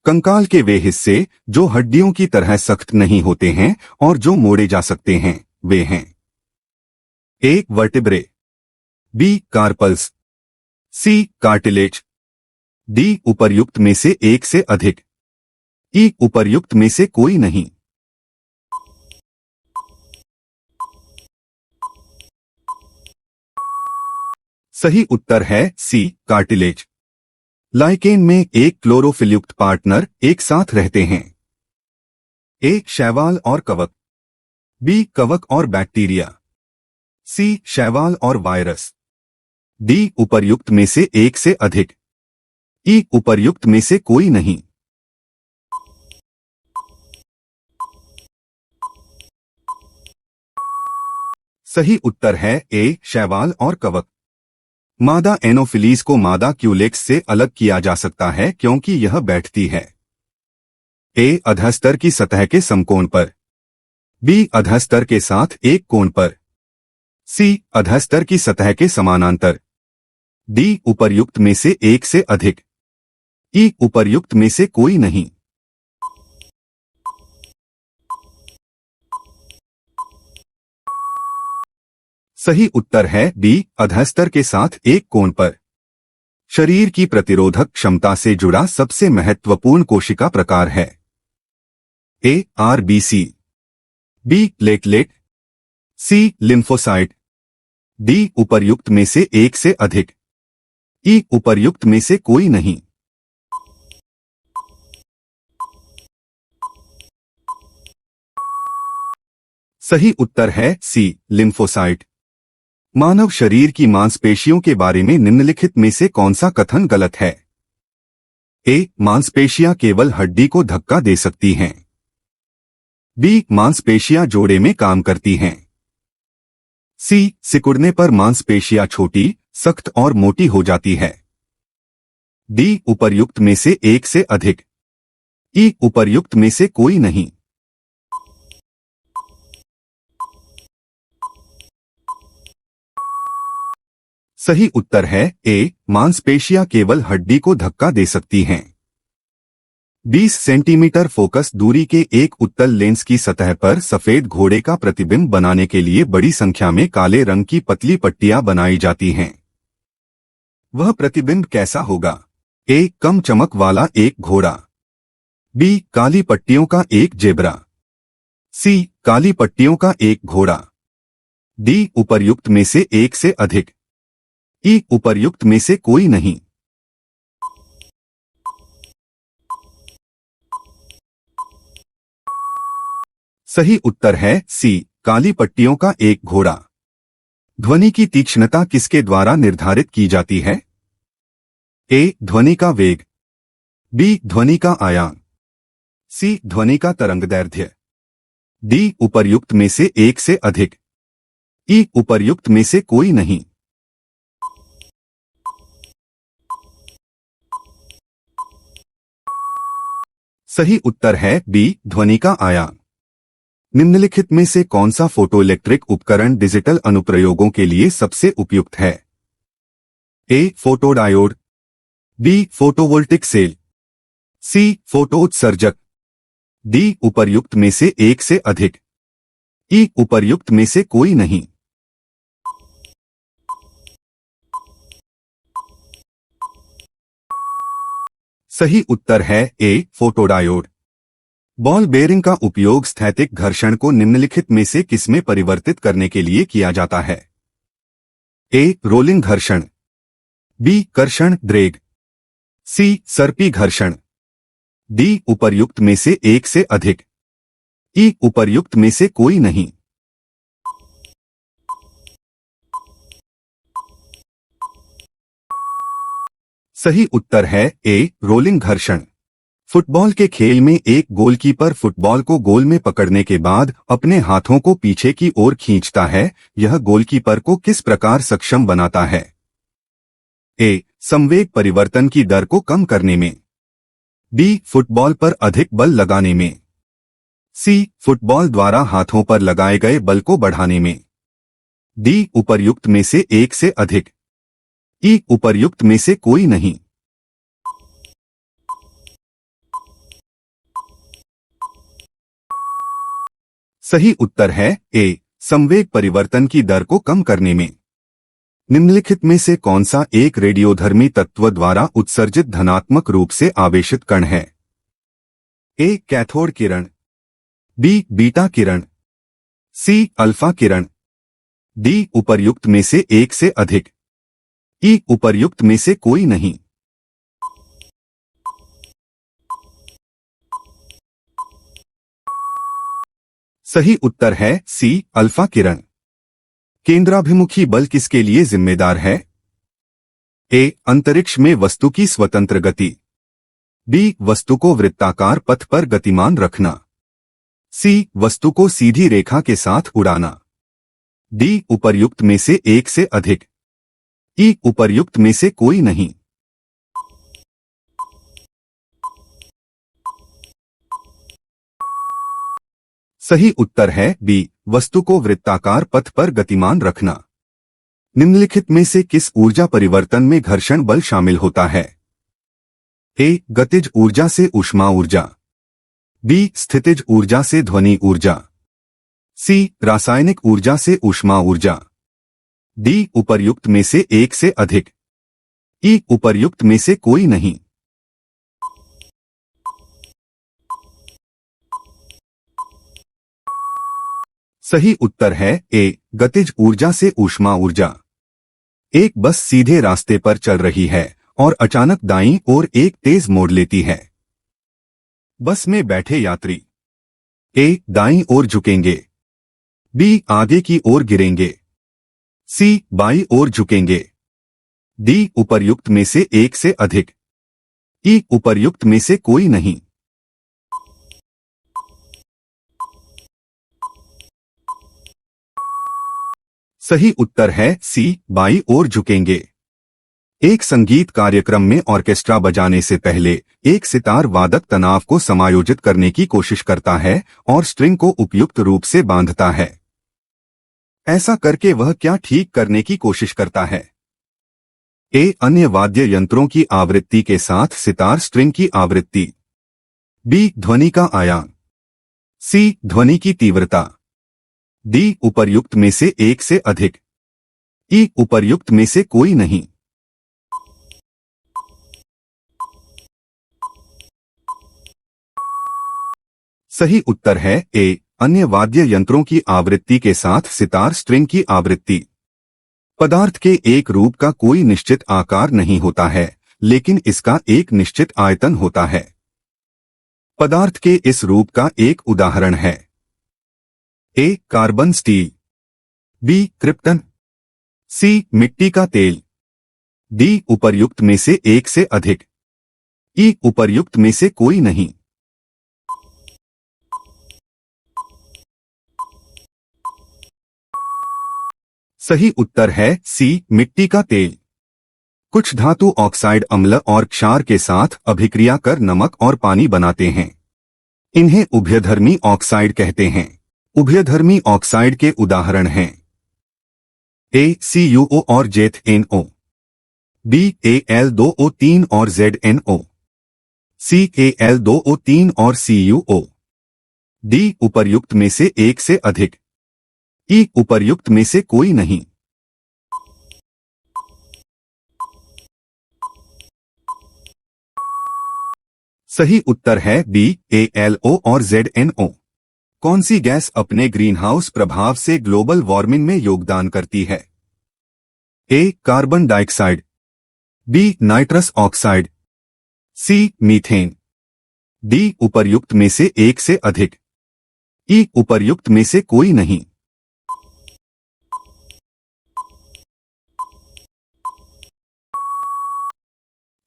कंकाल के वे हिस्से जो हड्डियों की तरह सख्त नहीं होते हैं और जो मोड़े जा सकते हैं वे हैं ए वर्टिब्रे, बी कार्पल्स, सी कार्टिलेज, डी उपर्युक्त में से एक से अधिक, ई उपर्युक्त में से कोई नहीं। सही उत्तर है सी कार्टिलेज। लाइकेन में एक क्लोरोफिलयुक्त पार्टनर एक साथ रहते हैं। ए शैवाल और कवक, बी कवक और बैक्टीरिया, सी शैवाल और वायरस, डी उपर्युक्त में से एक से अधिक, ई उपर्युक्त में से कोई नहीं। सही उत्तर है ए शैवाल और कवक। मादा एनोफिलीज को मादा क्यूलेक्स से अलग किया जा सकता है क्योंकि यह बैठती है ए अधस्तर की सतह के समकोण पर, बी अधस्तर के साथ एक कोण पर, सी अधस्तर की सतह के समानांतर, डी उपर्युक्त में से एक से अधिक, ई उपर्युक्त में से कोई नहीं। सही उत्तर है बी अधस्तर के साथ एक कोण पर। शरीर की प्रतिरोधक क्षमता से जुड़ा सबसे महत्वपूर्ण कोशिका प्रकार है ए आरबीसी, बी प्लेटलेट, सी लिम्फोसाइट, डी उपर्युक्त में से एक से अधिक, ई उपर्युक्त में से कोई नहीं। सही उत्तर है सी लिम्फोसाइट। मानव शरीर की मांसपेशियों के बारे में निम्नलिखित में से कौन सा कथन गलत है? ए मांसपेशियां केवल हड्डी को धक्का दे सकती हैं, बी मांसपेशियां जोड़े में काम करती हैं, सी सिकुड़ने पर मांसपेशियां छोटी, सख्त और मोटी हो जाती है, डी उपर्युक्त में से एक से अधिक, ई उपर्युक्त में से कोई नहीं। सही उत्तर है ए मांसपेशियां केवल हड्डी को धक्का दे सकती हैं। 20 सेंटीमीटर फोकस दूरी के एक उत्तल लेंस की सतह पर सफेद घोड़े का प्रतिबिंब बनाने के लिए बड़ी संख्या में काले रंग की पतली पट्टियां बनाई जाती हैं। वह प्रतिबिंब कैसा होगा? ए कम चमक वाला एक घोड़ा, बी काली पट्टियों का एक जेब्रा, सी काली पट्टियों का एक घोड़ा, डी उपर्युक्त में से एक से अधिक, ई उपर्युक्त में से कोई नहीं। सही उत्तर है सी काली पट्टियों का एक घोड़ा। ध्वनि की तीक्ष्णता किसके द्वारा निर्धारित की जाती है? ए ध्वनि का वेग, बी ध्वनि का आयाम, सी ध्वनि का तरंगदैर्घ्य, डी उपर्युक्त में से एक से अधिक, ई उपर्युक्त में से कोई नहीं। सही उत्तर है बी ध्वनि का आयाम। निम्नलिखित में से कौन सा फोटोइलेक्ट्रिक उपकरण डिजिटल अनुप्रयोगों के लिए सबसे उपयुक्त है? ए फोटोडायोड, बी फोटोवोल्टिक सेल, सी फोटोउत्सर्जक, डी उपर्युक्त में से एक से अधिक, ई उपर्युक्त में से कोई नहीं। सही उत्तर है ए फोटोडायोड। बॉल बेयरिंग का उपयोग स्थैतिक घर्षण को निम्नलिखित में से किसमें परिवर्तित करने के लिए किया जाता है? ए रोलिंग घर्षण, बी कर्षण ड्रैग, सी सर्पी घर्षण, डी उपर्युक्त में से एक से अधिक, ई उपर्युक्त में से कोई नहीं। सही उत्तर है ए रोलिंग घर्षण। फुटबॉल के खेल में एक गोलकीपर फुटबॉल को गोल में पकड़ने के बाद अपने हाथों को पीछे की ओर खींचता है। यह गोलकीपर को किस प्रकार सक्षम बनाता है? ए संवेग परिवर्तन की दर को कम करने में, बी फुटबॉल पर अधिक बल लगाने में, सी फुटबॉल द्वारा हाथों पर लगाए गए बल को बढ़ाने में, डी उपर्युक्त में से एक से अधिक, ई उपर्युक्त में से कोई नहीं। सही उत्तर है ए, संवेग परिवर्तन की दर को कम करने में। निम्नलिखित में से कौन सा एक रेडियोधर्मी तत्व द्वारा उत्सर्जित धनात्मक रूप से आवेशित कण है? ए, कैथोड किरण, बी, बीटा किरण, सी, अल्फा किरण, डी, उपर्युक्त में से एक से अधिक, ई, उपर्युक्त में से कोई नहीं। सही उत्तर है सी, अल्फा किरण। केंद्राभिमुखी बल किसके लिए जिम्मेदार है? ए, अंतरिक्ष में वस्तु की स्वतंत्र गति, बी, वस्तु को वृत्ताकार पथ पर गतिमान रखना, सी, वस्तु को सीधी रेखा के साथ उड़ाना, डी, उपर्युक्त में से एक से अधिक, ई, उपर्युक्त में से कोई नहीं। सही उत्तर है बी, वस्तु को वृत्ताकार पथ पर गतिमान रखना। निम्नलिखित में से किस ऊर्जा परिवर्तन में घर्षण बल शामिल होता है? ए, गतिज ऊर्जा से ऊष्मा ऊर्जा, बी, स्थितिज ऊर्जा से ध्वनि ऊर्जा, सी, रासायनिक ऊर्जा से ऊष्मा ऊर्जा, डी, उपर्युक्त में से एक से अधिक, ई, उपर्युक्त में से कोई नहीं। सही उत्तर है ए, गतिज ऊर्जा से ऊष्मा ऊर्जा। एक बस सीधे रास्ते पर चल रही है और अचानक दाईं ओर एक तेज मोड़ लेती है। बस में बैठे यात्री ए, दाईं ओर झुकेंगे, बी, आगे की ओर गिरेंगे, सी, बाईं ओर झुकेंगे, डी, उपर्युक्त में से एक से अधिक, ई, उपर्युक्त में से कोई नहीं। सही उत्तर है सी, बाईं ओर झुकेंगे। एक संगीत कार्यक्रम में ऑर्केस्ट्रा बजाने से पहले एक सितार वादक तनाव को समायोजित करने की कोशिश करता है और स्ट्रिंग को उपयुक्त रूप से बांधता है। ऐसा करके वह क्या ठीक करने की कोशिश करता है? ए, अन्य वाद्य यंत्रों की आवृत्ति के साथ सितार स्ट्रिंग की आवृत्ति, बी, ध्वनि का आयाम, सी, ध्वनि की तीव्रता, डी, उपर्युक्त में से एक से अधिक, ई, उपर्युक्त में से कोई नहीं। सही उत्तर है ए, अन्य वाद्य यंत्रों की आवृत्ति के साथ सितार स्ट्रिंग की आवृत्ति। पदार्थ के एक रूप का कोई निश्चित आकार नहीं होता है, लेकिन इसका एक निश्चित आयतन होता है। पदार्थ के इस रूप का एक उदाहरण है A, carbon steel, B, krypton, सी, मिट्टी का तेल, डी, उपर्युक्त में से एक से अधिक, ई, उपर्युक्त में से कोई नहीं। सही उत्तर है सी, मिट्टी का तेल। कुछ धातु ऑक्साइड अम्ल और क्षार के साथ अभिक्रिया कर नमक और पानी बनाते हैं। इन्हें उभयधर्मी ऑक्साइड कहते हैं। उभयधर्मी ऑक्साइड के उदाहरण हैं ए, CuO और ZnO, बी, Al2O3 और ZnO, सी, Al2O3 और CuO, डी, उपर्युक्त में से एक से अधिक, ई, उपर्युक्त में से कोई नहीं। सही उत्तर है बी, ALO और ZnO। कौन सी गैस अपने ग्रीनहाउस प्रभाव से ग्लोबल वार्मिंग में योगदान करती है? A, carbon dioxide, B, nitrous oxide, C, methane, D, उपर्युक्त में से एक से अधिक, ई, उपर्युक्त में से कोई नहीं।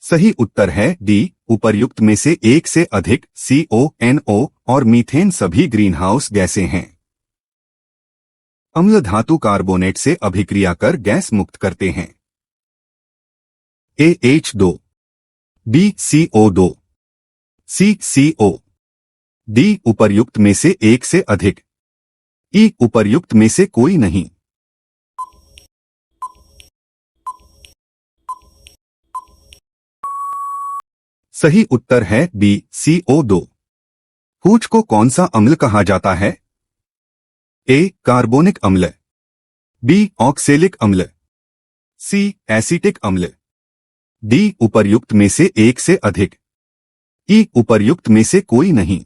सही उत्तर है डी, उपर्युक्त में से एक से अधिक। CONO और मीथेन सभी ग्रीनहाउस गैसें हैं। अम्ल धातु कार्बोनेट से अभिक्रिया कर गैस मुक्त करते हैं। ए, H2, बी, CO2, सी, CO, डी, उपर्युक्त में से एक से अधिक, ई, उपर्युक्त में से कोई नहीं। सही उत्तर है बी, CO2। पूंछ को कौन सा अम्ल कहा जाता है? ए कार्बोनिक अम्ल, बी ऑक्सेलिक अम्ल, सी एसिटिक अम्ल, डी उपर्युक्त में से एक से अधिक, ई उपर्युक्त में से कोई नहीं।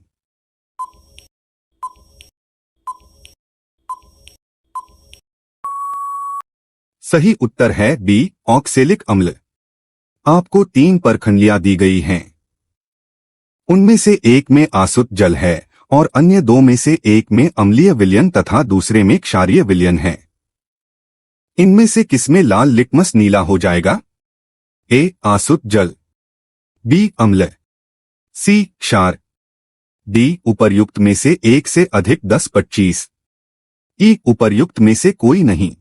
सही उत्तर है बी ऑक्सेलिक अम्ल। आपको 3 परखंडियां दी गई हैं। उनमें से एक में आसुत जल है और अन्य 2 में से एक में अम्लीय विलयन तथा दूसरे में क्षारीय विलयन है। इनमें से किसमें लाल लिटमस नीला हो जाएगा? ए आसुत जल, बी अम्ल, सी क्षार, डी उपर्युक्त में से एक से अधिक 10-25, ई उपर्युक्त में से कोई नहीं।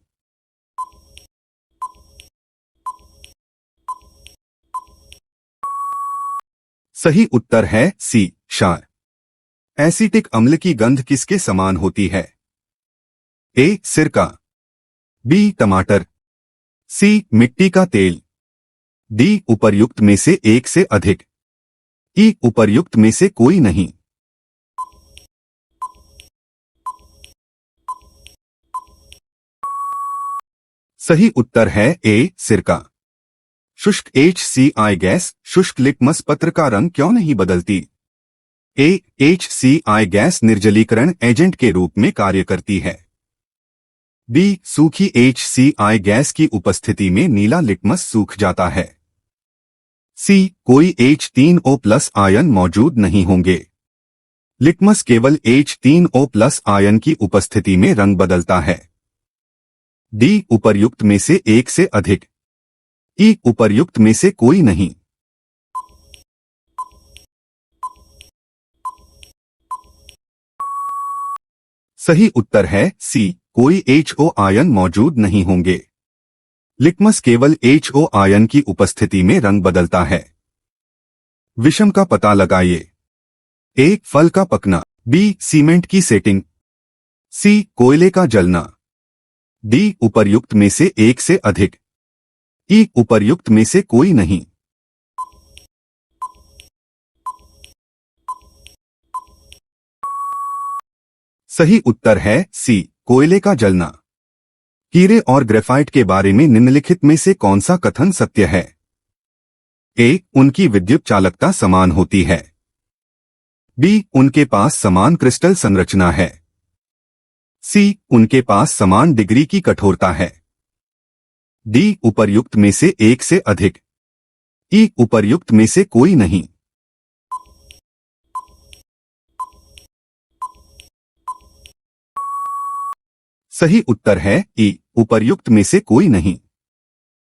सही उत्तर है सी क्षार। एसिटिक अम्ल की गंध किसके समान होती है? ए सिरका, बी टमाटर, सी मिट्टी का तेल, डी उपर्युक्त में से एक से अधिक, ई उपर्युक्त में से कोई नहीं। सही उत्तर है ए सिरका। शुष्क HCI गैस शुष्क लिटमस पत्र का रंग क्यों नहीं बदलती? ए HCI गैस निर्जलीकरण एजेंट के रूप में कार्य करती है, बी सूखी HCI गैस की उपस्थिति में नीला लिटमस सूख जाता है, सी कोई H3O+ आयन मौजूद नहीं होंगे। लिटमस केवल H3O+ आयन की उपस्थिति में रंग बदलता है, डी उपर्युक्त में से एक से अधिक, ई उपर्युक्त में से कोई नहीं। सही उत्तर है सी कोई HO आयन मौजूद नहीं होंगे। लिटमस केवल HO आयन की उपस्थिति में रंग बदलता है। विषम का पता लगाइए। ए फल का पकना, बी सीमेंट की सेटिंग, सी कोयले का जलना, डी उपर्युक्त में से एक से अधिक, ई उपर्युक्त में से कोई नहीं। सही उत्तर है सी कोयले का जलना। हीरे और ग्रेफाइट के बारे में निम्नलिखित में से कौन सा कथन सत्य है? ए उनकी विद्युत चालकता समान होती है, बी उनके पास समान क्रिस्टल संरचना है, सी उनके पास समान डिग्री की कठोरता है, डी उपर्युक्त में से एक से अधिक, ई उपर्युक्त में से कोई नहीं। सही उत्तर है ई उपर्युक्त में से कोई नहीं।